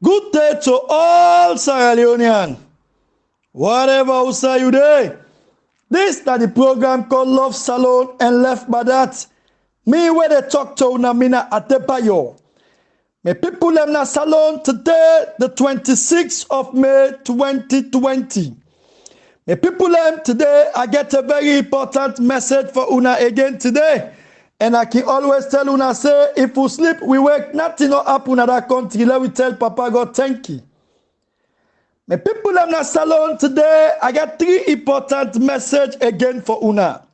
Good day to all Sierra Leonean. Whatever you say you day. This is the program called Love Salon and Left by that. Me where they talk to Unamina Atepayo. My people in the salon today, the 26th of May 2020. My people today, I get a very important message for Una again today. And I can always tell Una say, if we sleep, we wake, nothing will happen in that country. Let me tell Papa God thank you. My people in the salon today, I got three important messages again for Una.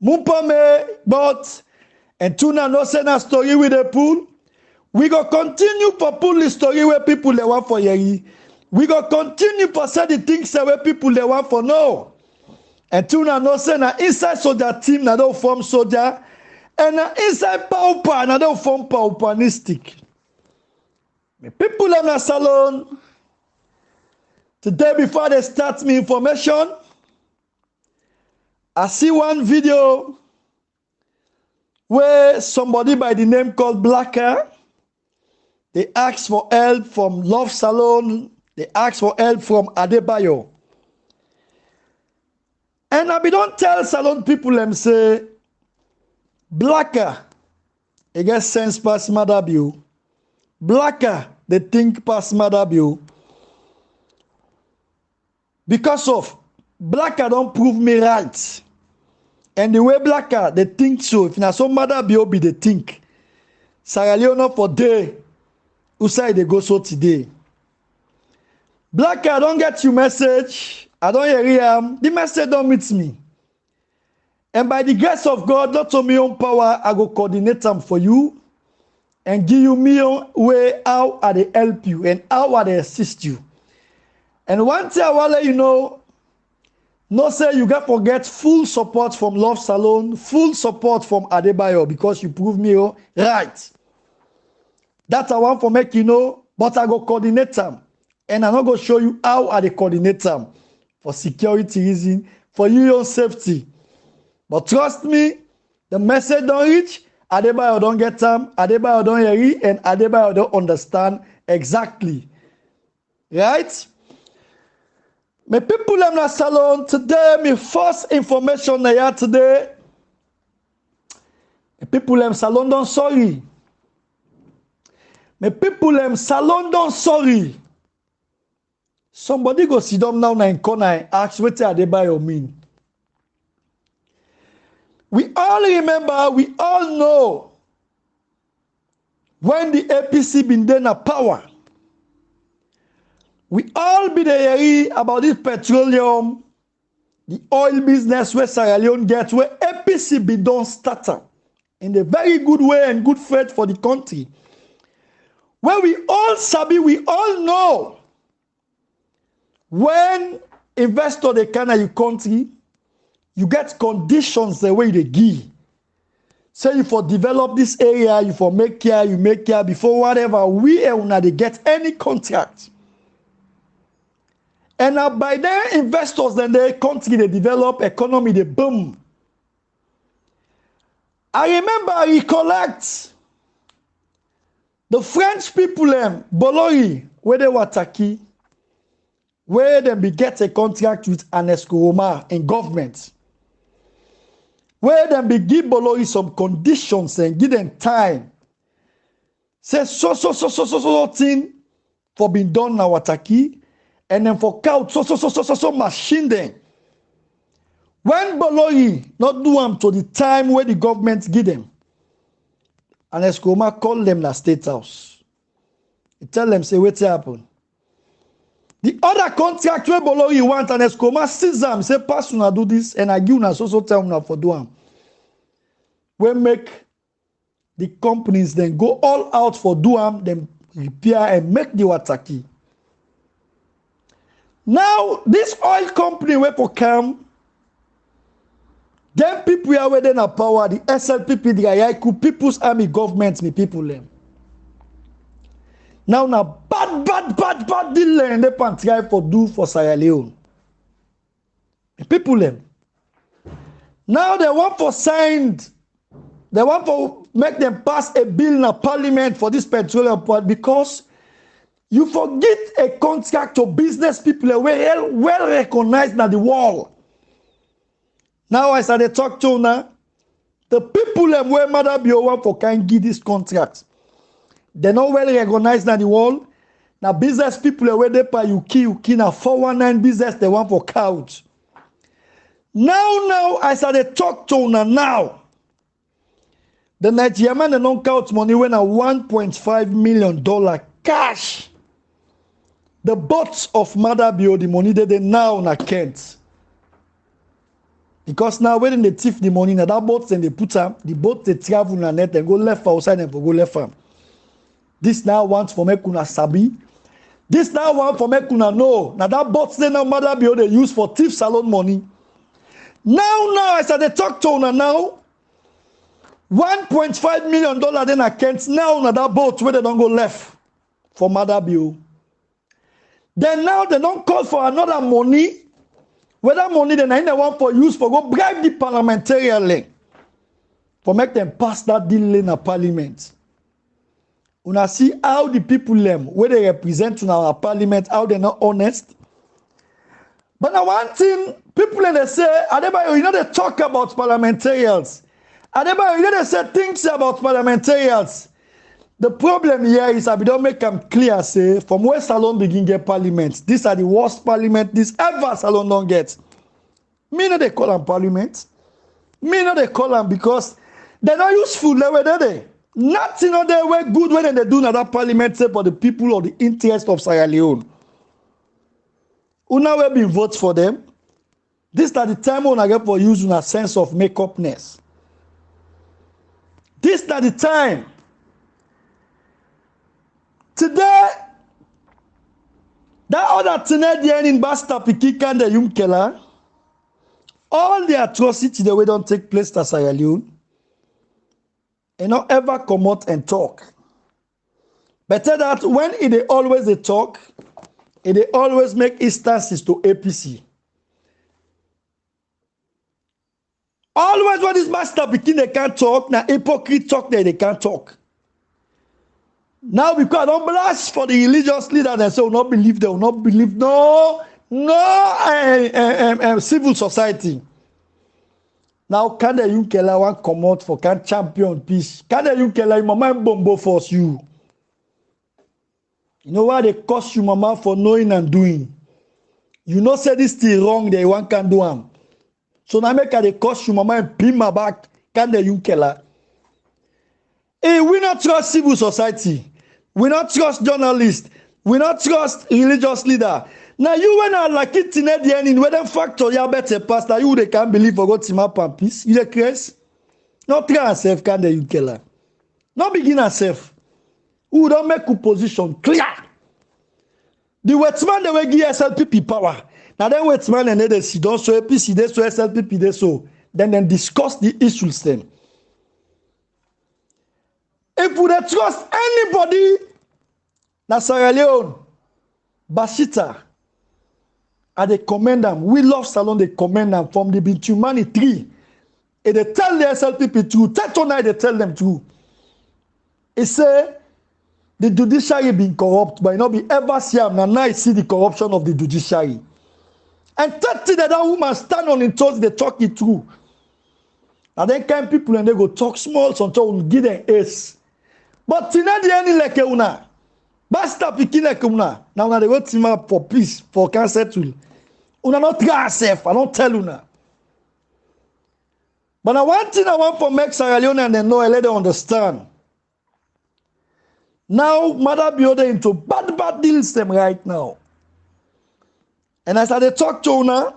Mumpame, but, and Tuna no send a story with the pool. We go continue for pull the story where people they want for yeri. We go continue for say the things where people they want for no. And Tuna no send a inside soldier team na don't form soldier. And inside pauper na don't form paupanistic. My people in the salon. Today, before they start me information, I see one video where somebody by the name called Blacker, they asked for help from Love Salon, they asked for help from Adebayo. And I be don't tell salon people them say, Blacker, they get sense past Madabio. Blacker, they think past Madabio. Because of Blacker don't prove me right. And the way Blacker, they think so. If not some mother be they think. Sierra Leone for day. Who say they go so today? Blacker, I don't get your message. I don't hear him. The message don't meet me. And by the grace of God, not to me own power, I go coordinate them for you. And give you me own way how I they help you and how I they assist you. And one thing I want to let you know, no say you got to get full support from Love Salon, full support from Adebayo because you prove me right. That I want to make you know, but I go coordinate them. And I'm not going to show you how I coordinate them for security reason, for your safety. But trust me, the message don't reach, Adebayo don't get them, Adebayo don't hear it, and Adebayo don't understand exactly. Right? My people in the salon today, my first information I had today. My people in salon don't sorry. My people in salon don't sorry. Somebody go sit down now in corner and ask what Adebayo mean. We all remember, we all know when the APC been there in power. We all be there about this petroleum, the oil business where Sierra Leone gets, where APC be done starter in a very good way and good faith for the country. Where we all sabi, we all know when investor they can in your country, you get conditions the way they give. Say you for develop this area, you for make care, you make care before whatever, we not they get any contract. And now by then, investors, then the country, they develop, economy, they boom. I remember, I recollect the French people, Bolori, where they were Taki, where they be get a contract with Anesco Omar in government, where they be give Bolori some conditions and give them time. Say so thing for being done now Taki. And then for count so machine them. When Bolori not do them to the time where the government give them, and Escoma call them the State House. He tell them, say, what's happen? The other contract where Bolori want and Escoma sees them, say, pass una do this, and I give una so tell una for do them. We make the companies then go all out for do them repair and make the wataki. Now, this oil company where for come, them people are within a power, the SLPP, the IIQ, People's Army government, me people them. Now, bad deal and they can try for do for Sierra Leone. The people them. Now they want for signed, they want for make them pass a bill in a parliament for this petroleum part because You forget a contract to business people well recognized in the world. Now as I talk to now, the people where Mother Bio for can give this contract. They're not well recognized in the world. Now business people where they pay you na 419 business they want for couch. Now as I talk to now, the Nigerian man don't count money when a $1.5 million cash. The boats of Mother Bio, the money they now na Kent. Because now when they thief the money, now that boats and they put up, the boat they travel na net and go left outside and go left farm. This now wants for me kuna sabi. This now want for me kuna know. Now that boats they now Mother Bio they use for thief salon money. Now as I talk to una now, $1.5 million then I can't now that boat where they don't go left for Mother Bio. Then now they don't call for another money. Where that money then they want for use for go bribe the parliamentarian for make them pass that deal in a parliament. Una see how the people where they represent in our parliament, how they're not honest. But now one thing, people they say, Adebayo, you know they talk about parliamentarians. Adebayo, you know they say things about parliamentarians. The problem here is I don't make them clear, say, from where Salon begin get parliament. These are the worst parliament this ever Salon don't get. Me no they call them parliament. Me no they call them because they're not useful the way they. Nothing on their way good when they do another parliament say for the people or the interest of Sierra Leone. Una will be vote for them. This is the time when I get for using a sense of make-upness. This is the time. Today, that other Canadian in Basta Pikika and the Yumkela, all the atrocity the way don't take place to Sierra Leone, and not ever come out and talk. Better that when it always they talk, it always make instances to APC. Always when this Basta Pikika they can't talk, now hypocrite talk they can't talk. Now because I don't blast for the religious leader, they say will not believe, they will not believe. No civil society. Now can the Yunkela want come out for can champion peace? Can the Yunkela mama bombo force you? You know why they cost you mama for knowing and doing? You know say this thing wrong, they one can do them. So now make they cost you mama and pin my back. Can the Yunkela? Hey, we not trust civil society. We not trust journalists. We not trust religious leader. Now you when I like it in the end in whether factor you better pastor you they can't believe for God to map and peace. You the crazy? Not try and self can you kill her. Not begin and self. Who don't make a position clear. The wetman they will give SLPP power. Now then wetman and they see don't so APC they so SLPP they so then discuss the issues then. If we don't trust anybody, na Sierra Leone, Bashita, and they commend them. We love Salon, they commend them from the Bintumani tree. And they tell the SLPP true. Tonight they tell them true. It say the judiciary been corrupt, but not be ever see them. Now I see the corruption of the judiciary. And 30 that woman stand on in toes, they talk it true. And then kind people and they go talk small, sometimes give them ace. But tina the any like una. Basta picking like una. Now they go team up for peace, for cancer tool. Una not try self, I don't tell una. But now one thing I want for make Sierra Leone and they know I let them understand. Now Mother Bio they into bad deals them right now. And as I talk to una,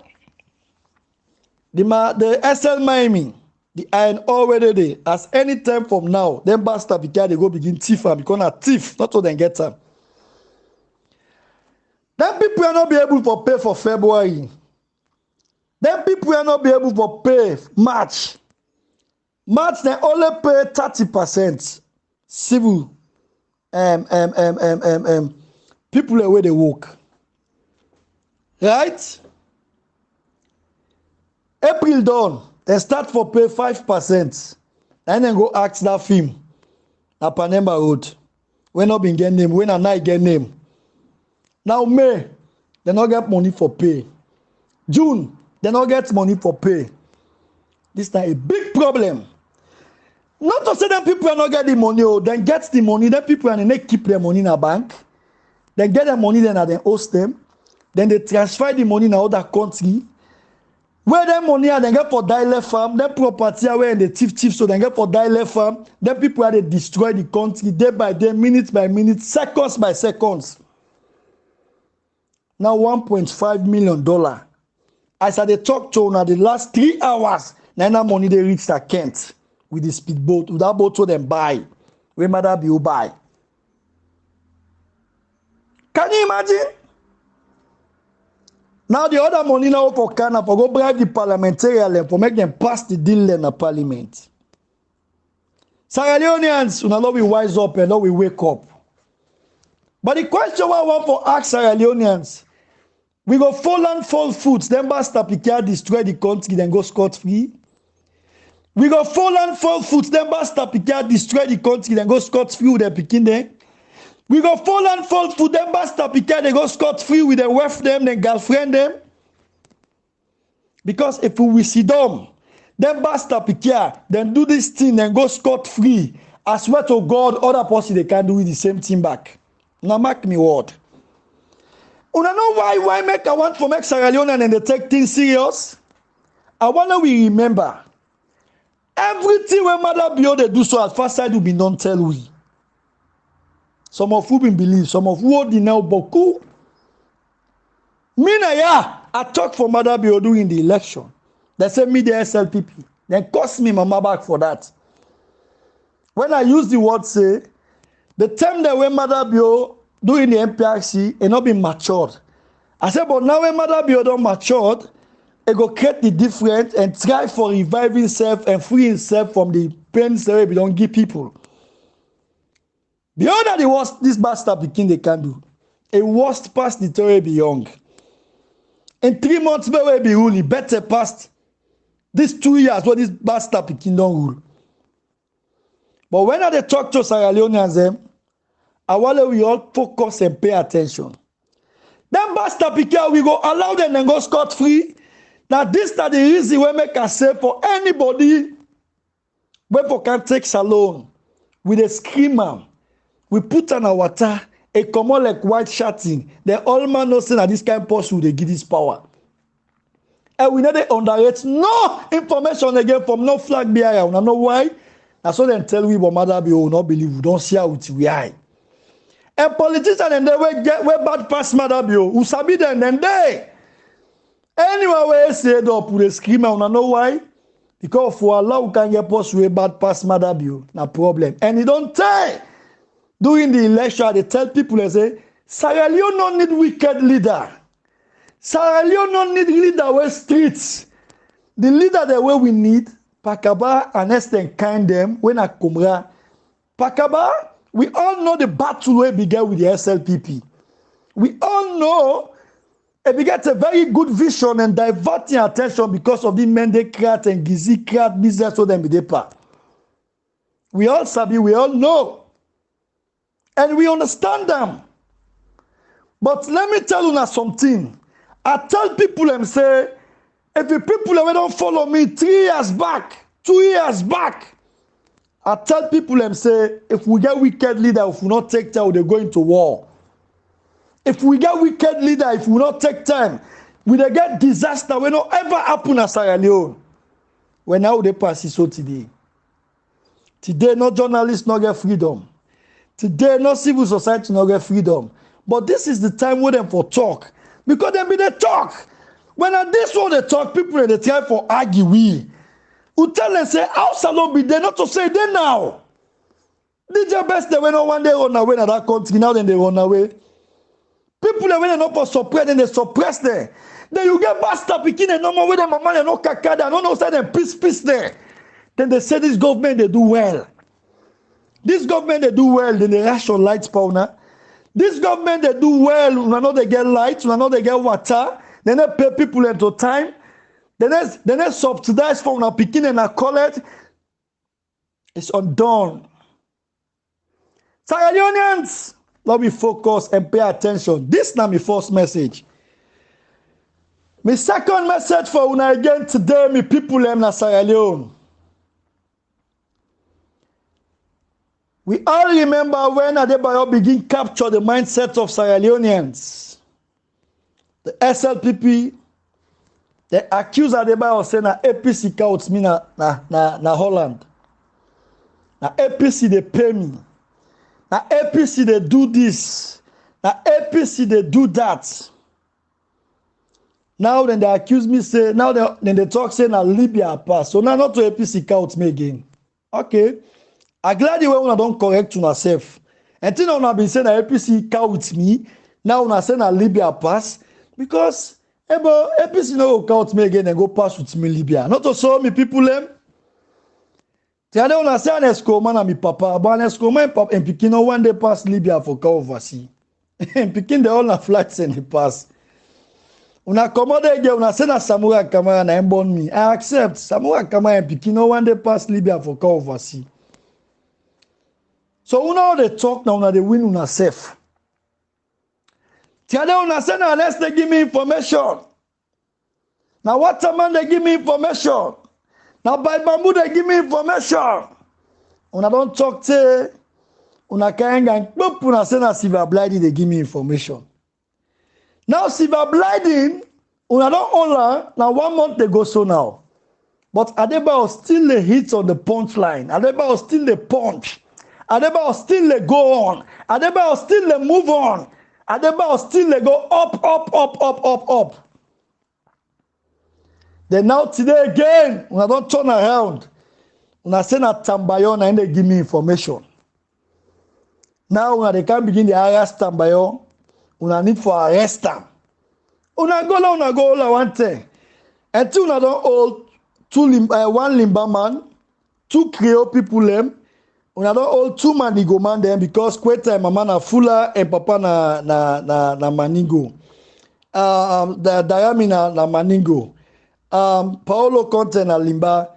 the SL Miami. The iron already there. As any time from now, then basta because they go begin thief and become a thief, not so they get them. Then people will not be able to pay for February. Then people will not be able to pay March. March they only pay 30%. Civil people the way they work. Right? April done. They start for pay 5%. And then go ask that film. Na Panemba Road. When not been get name. When I not get name. Now May, they not get money for pay. June, they not get money for pay. This is a big problem. Not to say that people are not getting the money, or then get the money, then people and they keep their money in a bank. They get their money, then they host them. Then they transfer the money in another country. Where their money are, they get for dialect farm. Their property are where the thief, so they get for dialect farm. Then people are they destroy the country day by day, minute by minute, seconds by seconds. Now $1.5 million. As I they talk to now the last 3 hours, now money they reach that Kent with the speedboat, with that boat to them buy. Where mother be who buy. Can you imagine? Now the other money now for Canada for go bribe the parliamentarian for make them pass the deal in the parliament. Sierra Leoneans, you know, we wise up and now we wake up. But the question I want for ask Sierra Leoneans, we go fall and fall foot, then basta Picard destroy the country, then go scot-free. We go fall and fall foot, then basta Picard destroy the country, then go scot-free with the Pekin there. We go fall and fall foot, then basta Picard, they go scot-free with the wife them, then girlfriend them. Because if we see them, then basta Picard, then do this thing, then go scot-free. I swear to God, other person they can do the same thing back. Now mark me word. You know why make I want for make Sierra Leone and they take things serious? I wonder we remember everything when Mother Bio they do so at first side will be non-tell we. Some of you believe, some of you deny beaucoup. Me na ya, I talk for Mother Bio during the election. They say me the SLPP. Then cost me mama back for that. When I use the word say, the time that when Mother Bio during the MPRC and not been matured. I said, but now when Mother Bio don't matured, it go create the difference and try for reviving himself and free himself from the pains that we don't give people. Beyond that, the worst this bastard Pekin they can do. A worst past the Torah be young. In 3 months, we will be ruling better past these 2 years where this bastard Pekin don't rule. But when I talk to Sierra Leoneans them, I want we all focus and pay attention. Then basta Picard, we go allow them and go scot-free. Now this is the reason we make us say for anybody when we can take salon with a screamer, we put on our water, a common like white shirting. The old man knows that this kind of person they give this power. And we never underrate no information again from no flag bearer. We don't know why. That's what they tell we, but Mother Bio will not believe. We don't see how it's we are. And politicians and they will get way bad past Mother Bio. Who sabi them and they. Anyway, we say it up with a screamer. We don't know why. Because for Allah, we can get post way bad past Mother Bio. No problem. And he don't tell. During the election, they tell people, they say, Sierra Leone don't need wicked leader. Sierra Leone don't need leader with streets. The leader the way we need, Pakaba and Esten kind them, when I come Pakaba, we all know the battle we began with the SLPP. We all know it began a very good vision and diverting attention because of the Mendekrat and Gizikrat business so them be depa. We all sabi, we all know. And we understand them. But let me tell you now something. I tell people and say, if the people don't follow me 3 years back, 2 years back, I tell people and say, if we get wicked leader, if we not take time, they're going to war. If we get wicked leader, if we not take time, we they get disaster. We not ever happen at Sierra Leone. When now they pass it so today. Today, no journalists not get freedom. Today, no civil society not get freedom. But this is the time with them for talk. Because they be the talk. When at this one they talk, people they try for argue we. Who tell them say, how salon be there not to say they now. DJ best they went on one day run away in that country, now then they run away. People they went not for suppress, then they suppress there. Then you get bastard picking and no more with them, mama, they no kakada, I don't know say them peace there. Then they say this government they do well. This government they do well, then they ration lights powder. This government they do well, we know they get lights, we know they get water, then they pay people into time. Then they subsidize from a picking and a college. It's undone. Sierra Leoneans, let me focus and pay attention. This na my first message. My second message for una again today, my people in Sierra Leone. We all remember when Adebayo begin capture the mindset of Sierra Leoneans. The SLPP, they accuse Adebayo saying na APC counts me na Holland. Na APC they pay me. Na APC they do this. Na APC they do that. Now then they accuse me say, now then they talk saying na Libya pass. So now not to APC count me again. Okay. I'm glad you when I don't correct to myself. Until now, I've been saying that APC count me. Now when I say that Libya pass, because APC no count me again and go pass with me Libya. Not to show me people them. The other one I say an Escoma na mi papa, but an Escoma and Pikin no one day pass Libya for cover overseas. And Pikin the all na flights and the pass. Una commode again, una say na Samurai Kamara na born me. I accept Samurai Kamara and Pikin no one day pass Libya for cover overseas. So una they talk now, una they win una safe. The other una say na unless they give me information. Now what a man they give me information. Now by bamboo they give me information. Una don't talk to una kaenga and pop una say na silver blinding they give me information. Now silver blinding una don't own her. Now 1 month they go so now. But Adebayo still the hits on the punch line. Adebayo still the punch. Adebayo still they go on. Adebayo still they move on. Adebayo still they go up. Then now today again, when I don't turn around, when I send a Tambayo and they give me information. Now when they can't begin the arrest Tambayo, when I need for arrest them. When I go la one thing. Until I don't hold one Limba man, 2 Creole people them. Una don't hold 2 Manigo man them because Kweta mama na Fula and papa na Maningo. The Dayami na Maningo. Paolo Conte na Limba.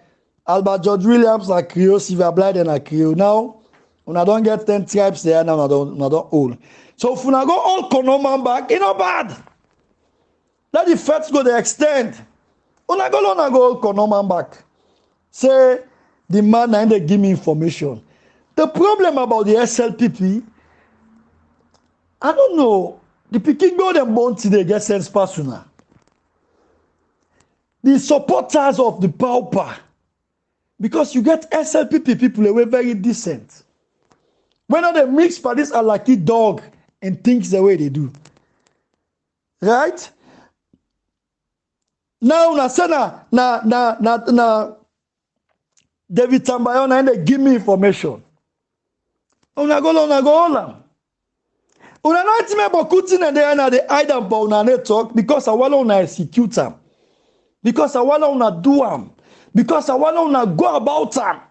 Albert George Williams na Creole. Silver Blyde na Creole. Now, una don't get 10 tribes there now. Una don't hold. So if una go all Konoman back, it's not bad. Let the first go the extent. Una go all Konoman back. Say the man and they give me information. The problem about the SLPP, I don't know. The Pikin go them born today get sense personal. The supporters of the pauper, because you get SLPP people, they were very decent. When they mix for this Alaki dog and things the way they do. Right? Now, na David Tambayo and they give me information. Una go on. Una no itime bokuti and they hide am for una network because I want to execute am. Because I want to do am. Because I want to go about am.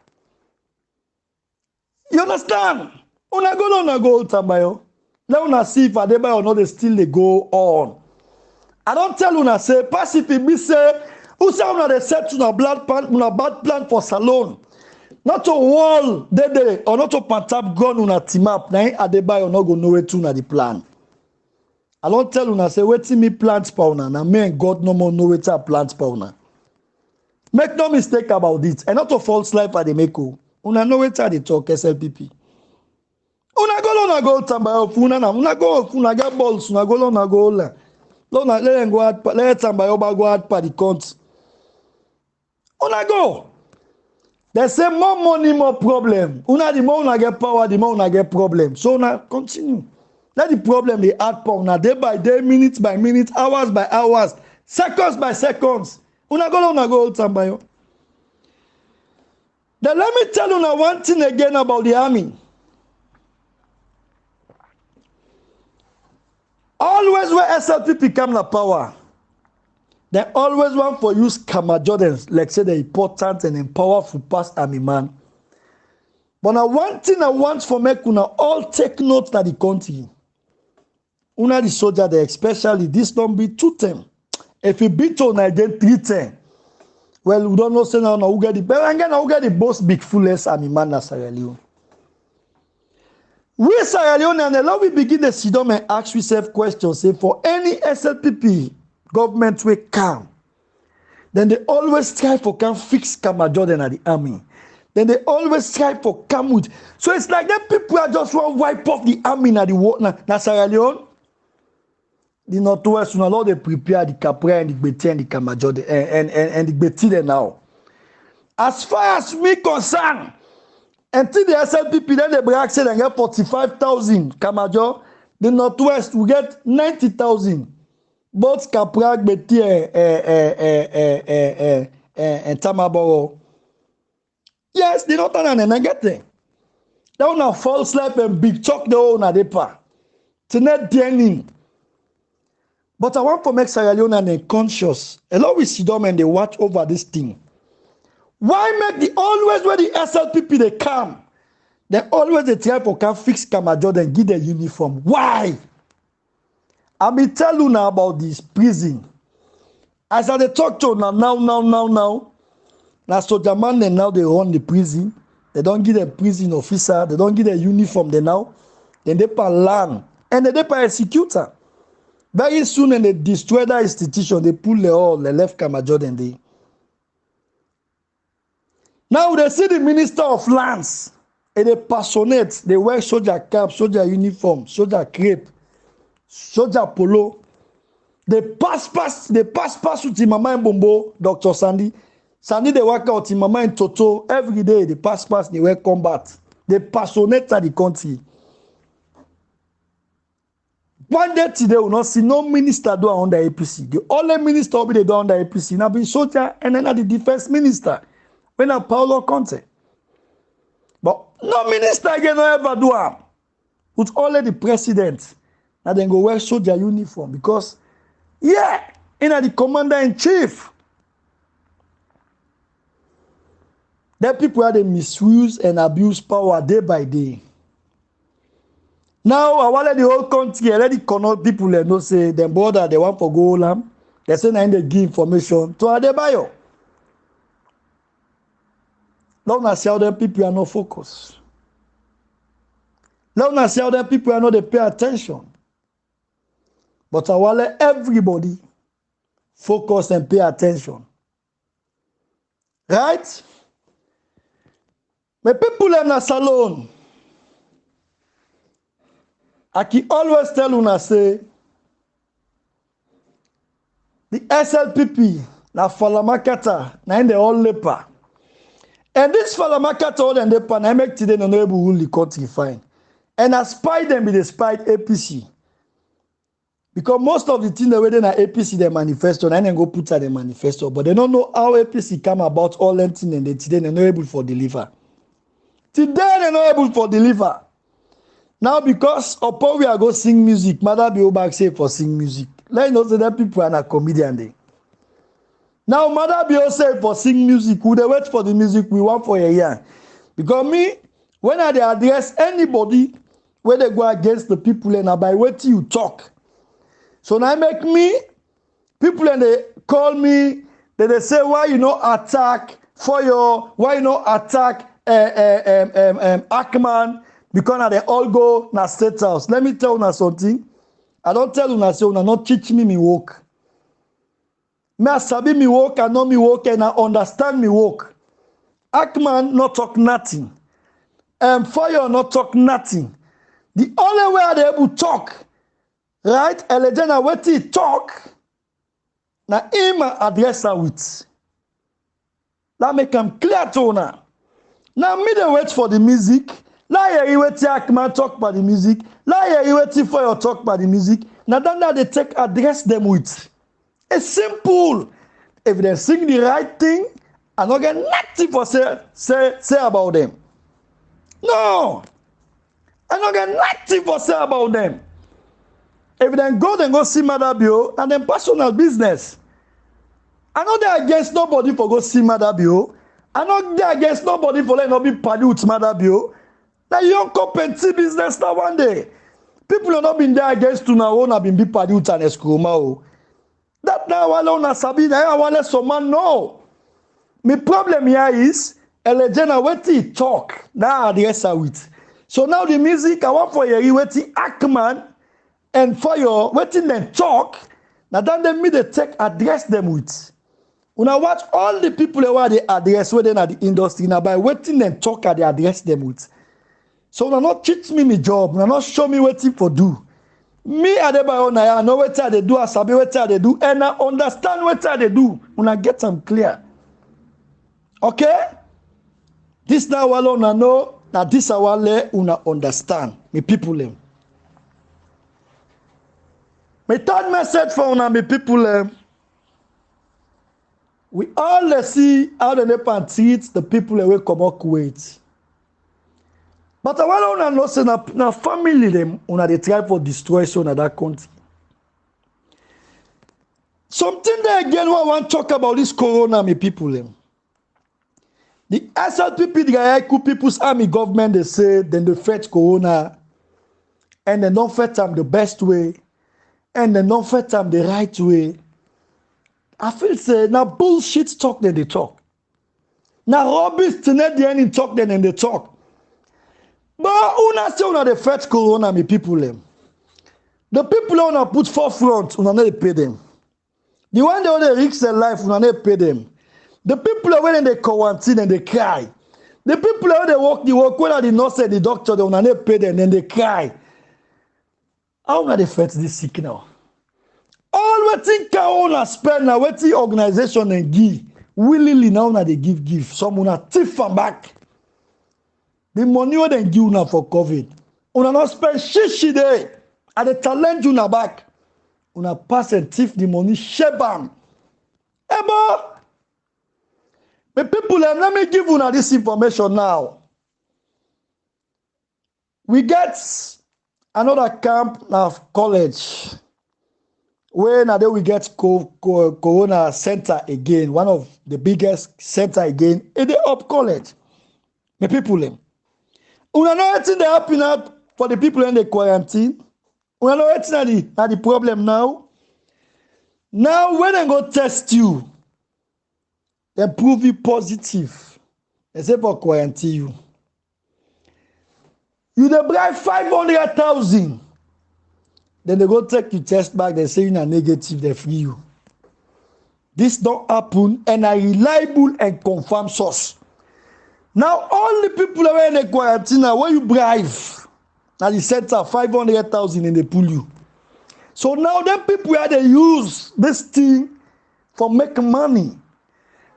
You understand? Una go Tambayo. Let una see if Adebayo or not they still they go on. I don't tell una say pass if it be say who say una they set una bad plan for salon. Not to wall they or not to pantap gun una team up. Now Adebayo not go nowhere to na the plan. I don't tell una say wetin me plant pa una. Na me and God no more know wetin I plant pa una. Make no mistake about it. And not to false life at the meko. Una know wetin they talk SLPP. Una go Tambayo una go get balls una go la. Let them go out let Tambayo go out pa the count. Una go. They say more money, more problem. Una the more una get power, the more una get problem. So now continue. Let the problem they add power now day by day, minutes by minutes, hours by hours, seconds by seconds. Una go Tambayo. Then let me tell you one thing again about the army. Always where SLPP come to power, they always want for use Kama Jordans, like say the important and powerful past army man. But now one thing I want for make una all take note that the country. Una the soldier there, especially this don't be 2-10. If you beat on again 3-10, well, we don't know say now who get the but again who get the most big fullest army man na Sierra Leone. We Sierra Leone and now we begin the sit down and ask ourselves questions. Say for any SLPP government we come, then they always try for can fix Kama Jordan at the army. Then they always try for come with. So it's like that people are just want to wipe off the army na the war na Sierra Leone. The Northwest now all they prepare the Capra and the Gbeti and the Kama Jordan and the Gbeti there now. As far as we concerned, until the SLPP then they brag say they get 45,000 Kamajo, the Northwest will get 90,000. Both Capra, Gbeti and Tamaboro. Yes, the Northern and I get it. That one a false life and big talk the own at the pa. To net dining. But I want to make Sierra Leone and they conscious. A lot we sit down and they watch over this thing. Why make the always where the SLPP they come? They always they try for can fix Kama Jordan give the uniform. Why? I be tell you now about this prison. As I they talk to now. Now soldier man they now they run the prison. They don't give the prison officer. They don't give the uniform they now. Then they per land and they per executor. Very soon and they destroy that institution. They pull the all. They left Kama Jordan there. Now they see the Minister of Lands and they passionate. They wear soldier cap, soldier uniform, soldier crepe, soldier polo. They pass with Mama and Bombo, Dr. Sandy. Sandy they work out in Mama and Toto every day. They pass, they wear combat. They passionate at the country. One day today will not see no minister do under APC. The only minister will be they do under APC. Now be soldier and then the defense minister. When a Paulo Conte. But no minister again no ever do am. With only the president. Now then go wear soldier uniform. Because, yeah, in the commander-in-chief. That people are they misuse and abuse power day by day. Now, I want the whole country, let the connect people know say, them brother, they want for go lamb. They say now they give information to Adebayo. Let us see how them people are not focused. Let us see how them people are not they pay attention. But I want let everybody focus and pay attention. Right? But people in the salon, I can always tell you say the SLPP na Falamakata na in the all leper. And this Falamakata all and leper na make today no able rule the country fine. And I spy them be the spy APC. Because most of the things they were in APC they manifesto and then go put at the manifesto, but they don't know how APC come about all them things and they today they're not able for deliver. Today they're not able for deliver. Now, because upon we are going to sing music, Mother be back say for sing music. Let you know say that people are not comedian day. Now, Mother be say for sing music, we they wait for the music we want for a year. Because me, when I address anybody, when they go against the people and by what you talk. So now make me, people and they call me, they say, why you know attack for your, why you know attack Ackman? Because they all go na state house. Let me tell you something. I don't tell you say una not teach me work. Me sabi me work, I know me work, and I understand me work. Ackman not talk nothing. Fire not talk nothing. The only way they able talk, right? Elejana what he talk, na him address her with. That make them clear to una. Now me they wait for the music. Lie you wait Ackman talk about the music. Lie you wait for your talk about the music. Now that they take address them with. It's simple. If they sing the right thing, I don't get nothing for say about them. No. I don't get nothing for say about them. If they go see Mother Bio and then personal business. I know they're against nobody for go see Mother Bio. I know they're against nobody for letting not be party with Mother Bio. Now you don't compete business now one day. People have not been there against you now. Have been party with an escrow. That now alone as Sabina, I want to some man know. My problem here is Elejana what he talk. Now address her with. So now the music, I want for you, waiting Ackman and for your waiting them talk. Now then they me the tech address them with. When I watch all the people who they address within the industry now by waiting them talk they address them with. So when not cheat me my job, when not show me waiting for do. Me Adebayo na I know what they do, I sabi what they do, and I understand what they do. When I get them clear. Okay? This now wala una know, na this wale una understand. Me people them. My third message for una me people them. We all see how the Nepal treat the people that will come up Kuwait. But I want to know say na family them una they try for destruction of that country. Something there again what I want to talk about this corona, me people them. The SLPP, the Guyaiku People's Army government, they say then they fight corona and they don't fight them the best way and they don't fight them the right way. I feel say now bullshit talk then they talk. Now rubbish to net the end talk then they talk. But una say una dey fight corona, me people them. The people una put forefront, una no dey pay them. The one they risk their life, una no pay them. The people when they quarantine and they cry. The people when they walk the walk, whether the nurse and the doctor, they una no pay them, then they cry. How una dey fight this sick now? All wetin una spend na wetin organization and give willingly now una dey give. Some una thief am back. The money wey dem give una for COVID, una not spend shishi day. At the challenge una back, una pass and thief the money, share am. Ebo, the people let me give una this information now. We get another camp now college. Where now we get Corona Center again, one of the biggest center again in the Up College. The people them. Una know wetin dey happen now for the people in the quarantine. Una know wetin na the problem now. Now when they go test you, they prove you positive. They say for quarantine you. You dey bribe 500,000. Then they go take your test back, they say you are negative, they free you. This don't happen and a reliable and confirmed source. Now all the people that were in the quarantine now, where you bribe, now the center 500,000 and they pull you. So now them people where they use this thing for making money.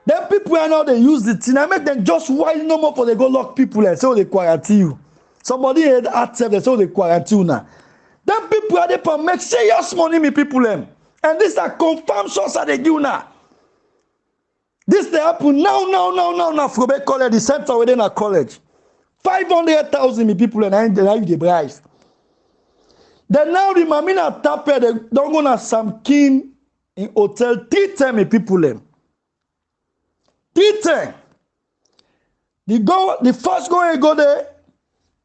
Them people where now they use the thing, I make them just wild no more for they go lock people and say they quarantine you. Somebody had accept they say they quarantine now. Them people are there make serious money, me people them. And this are confirmed source that they do now. This they happen now from a college, the center within a college. 500,000 me people and I the bribe. Then now the mamina tape they don't go na some king in hotel 310 me people them. 310. The first go there,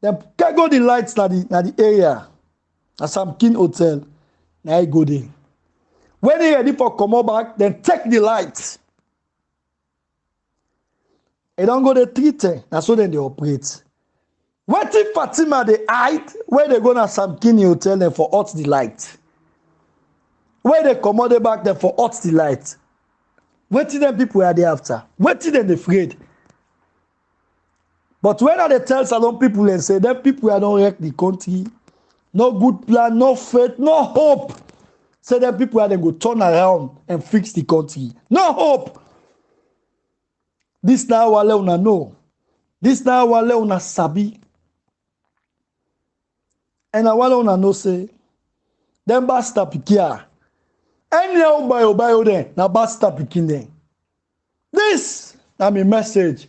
they can go the lights na the area. At some king hotel, now I go there. When they ready for come back, then take the lights. They don't go the 310. That's so then they operate. What if Fatima they hide where they go to some king hotel then for hot the light? Where they come back then for hot the light? What if them people are there after? What if them afraid? But when they tell salon people and say them people are don't wreck the country, no good plan, no faith, no hope. Say them people are then go turn around and fix the country. No hope. This now wale una know. This now wale una sabi. And I wale una know say, them basta pikia. Any obayo then, na basta pikin then. This na my message.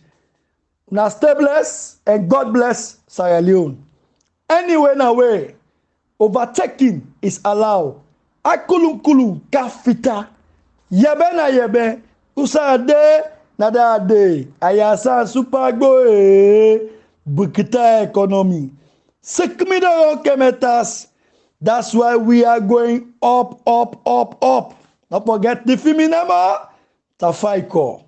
Now stay blessed and God bless Sierra Leone. Anyway, na way, overtaking is allowed. Akulum kafita. Yebe na yebe. Usade na da de. Ayasa supagbo bukita economy. Sekmido kemetas. That's why we are going up. Don't forget the Fiminama. Tafaiko.